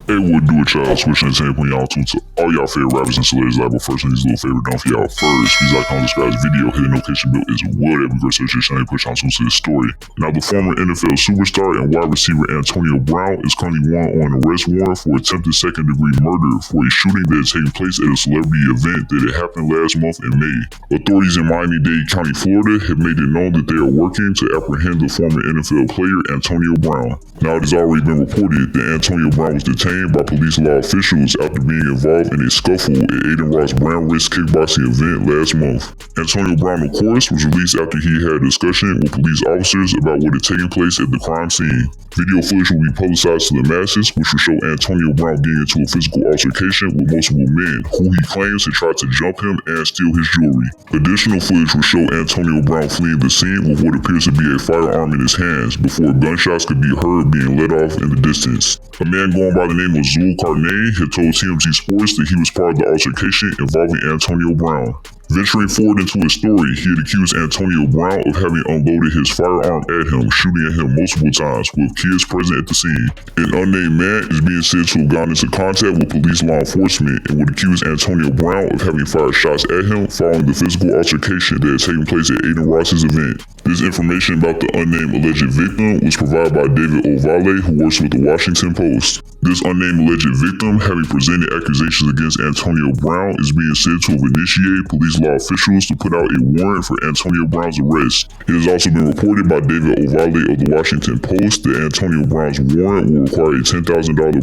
Hey, what do it, y'all? Swish Entertainment putting y'all to all y'all favorite rappers and celebrities live. But first, these little favorite done for y'all first. Please like, comment, subscribe this video, hit the notification bell as well. That we go search your channel and push on to the story. Now, the former NFL superstar and wide receiver Antonio Brown is currently on an arrest warrant for attempted second-degree murder for a shooting that had taken place at a celebrity event that had happened last month in May. Authorities in Miami-Dade County, Florida, have made it known that they are working to apprehend the former NFL player Antonio Brown. Now, it has already been reported that Antonio Brown was detained by police law officials after being involved in a scuffle at Aiden Ross' Brown Wrist kickboxing event last month. Antonio Brown, of course, was released after he had a discussion with police officers about what had taken place at the crime scene. Video footage will be publicized to the masses, which will show Antonio Brown getting into a physical altercation with multiple men, who he claims had tried to jump him and steal his jewelry. Additional footage will show Antonio Brown fleeing the scene with what appears to be a firearm in his hands before gunshots could be heard being let off in the distance. A man going by the name of had told TMZ Sports that he was part of the altercation involving Antonio Brown. Venturing forward into his story, he had accused Antonio Brown of having unloaded his firearm at him, shooting at him multiple times with kids present at the scene. An unnamed man is being said to have gone into contact with police law enforcement and would accuse Antonio Brown of having fired shots at him following the physical altercation that had taken place at Aiden Ross's event. This information about the unnamed alleged victim was provided by David Ovalle, who works with the Washington Post. This unnamed alleged victim, having presented accusations against Antonio Brown, is being said to have initiated police law officials to put out a warrant for Antonio Brown's arrest. It has also been reported by David Ovalle of the Washington Post that Antonio Brown's warrant will require a $10,000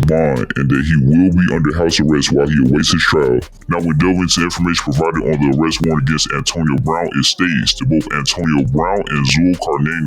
bond and that he will be under house arrest while he awaits his trial. Now, when delving into information provided on the arrest warrant against Antonio Brown, it states that both Antonio Brown and Zulkarnain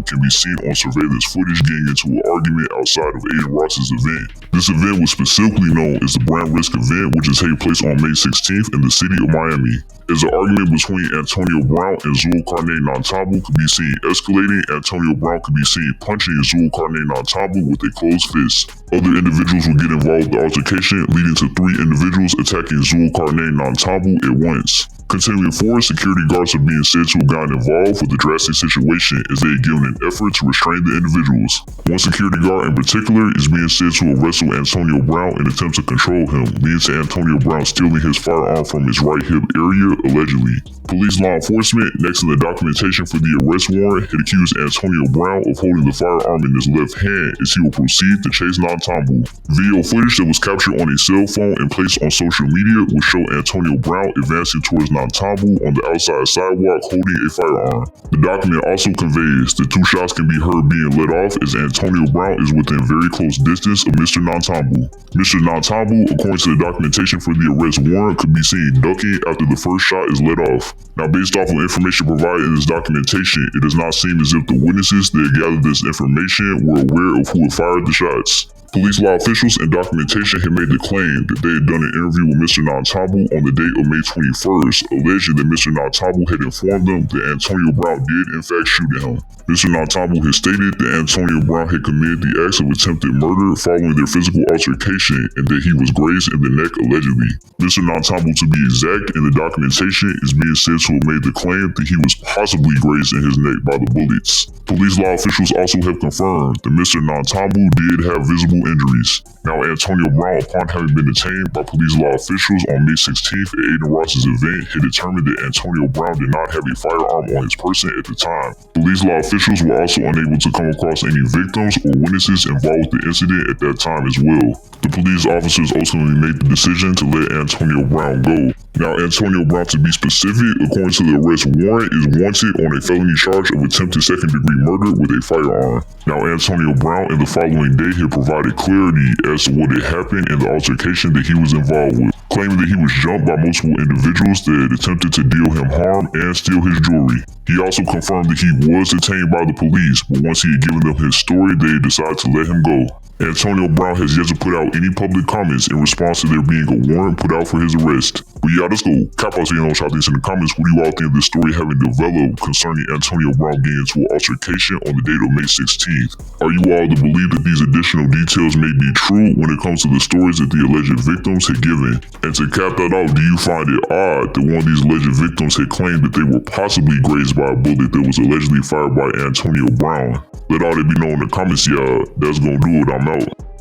can be seen on surveillance footage getting into an argument outside of Aiden Ross's event. This event was specifically known as the Brown Risk event, which is taking place on May 16th in the city of Miami. As the argument between Antonio Brown and Zulkarnain could be seen escalating, Antonio Brown could be seen punching Zulkarnain with a closed fist. Other individuals will get involved with the altercation, leading to 3 individuals attacking Zulkarnain at once. Continuing forward, security guards are being said to have gotten involved with the drastic situation as they had given an effort to restrain the individuals. One security guard in particular is being said to have wrestled Antonio Brown in an attempt to control him, leading to Antonio Brown stealing his firearm from his right hip area, allegedly. Police law enforcement, next to the documentation for the arrest warrant, had accused Antonio Brown of holding the firearm in his left hand as he will proceed to chase Nantambu. Video footage that was captured on a cell phone and placed on social media will show Antonio Brown advancing towards Nantambu on the outside sidewalk holding a firearm. The document also conveys that 2 shots can be heard being let off as Antonio Brown is within very close distance of Mr. Nantambu. Mr. Nantambu, according to the documentation for the arrest warrant, could be seen ducking after the first shot is let off. Now, based off of information provided in this documentation, it does not seem as if the witnesses that gathered this information were aware of who had fired the shots. Police law officials and documentation had made the claim that they had done an interview with Mr. Nantambu on the date of May 21st, alleging that Mr. Nantambu had informed them that Antonio Brown did in fact shoot at him. Mr. Nantambu had stated that Antonio Brown had committed the acts of attempted murder following their physical altercation and that he was grazed in the neck allegedly. Mr. Nantambu, to be exact, in the documentation is being said to have made the claim that he was possibly grazed in his neck by the bullets. Police law officials also have confirmed that Mr. Nantambu did have visible injuries. Now, Antonio Brown, upon having been detained by police law officials on May 16th at Aiden Ross's event, had determined that Antonio Brown did not have a firearm on his person at the time. Police law officials were also unable to come across any victims or witnesses involved with the incident at that time as well. The police officers ultimately made the decision to let Antonio Brown go. Now, Antonio Brown, to be specific, according to the arrest warrant, is wanted on a felony charge of attempted second-degree murder with a firearm. Now, Antonio Brown in the following day had provided clarity as to what had happened in the altercation that he was involved with, claiming that he was jumped by multiple individuals that had attempted to deal him harm and steal his jewelry. He also confirmed that he was detained by the police, but once he had given them his story, they decided to let him go. Antonio Brown has yet to put out any public comments in response to there being a warrant put out for his arrest. But yeah, let's go. Cap out saying y'all in the comments. What do you all think of this story having developed concerning Antonio Brown getting into an altercation on the date of May 16th? Are you all to believe that these additional details may be true when it comes to the stories that the alleged victims had given? And to cap that off, do you find it odd that one of these alleged victims had claimed that they were possibly grazed by a bullet that was allegedly fired by Antonio Brown? Let all that be known in the comments, y'all. That's gonna do it. I'm out.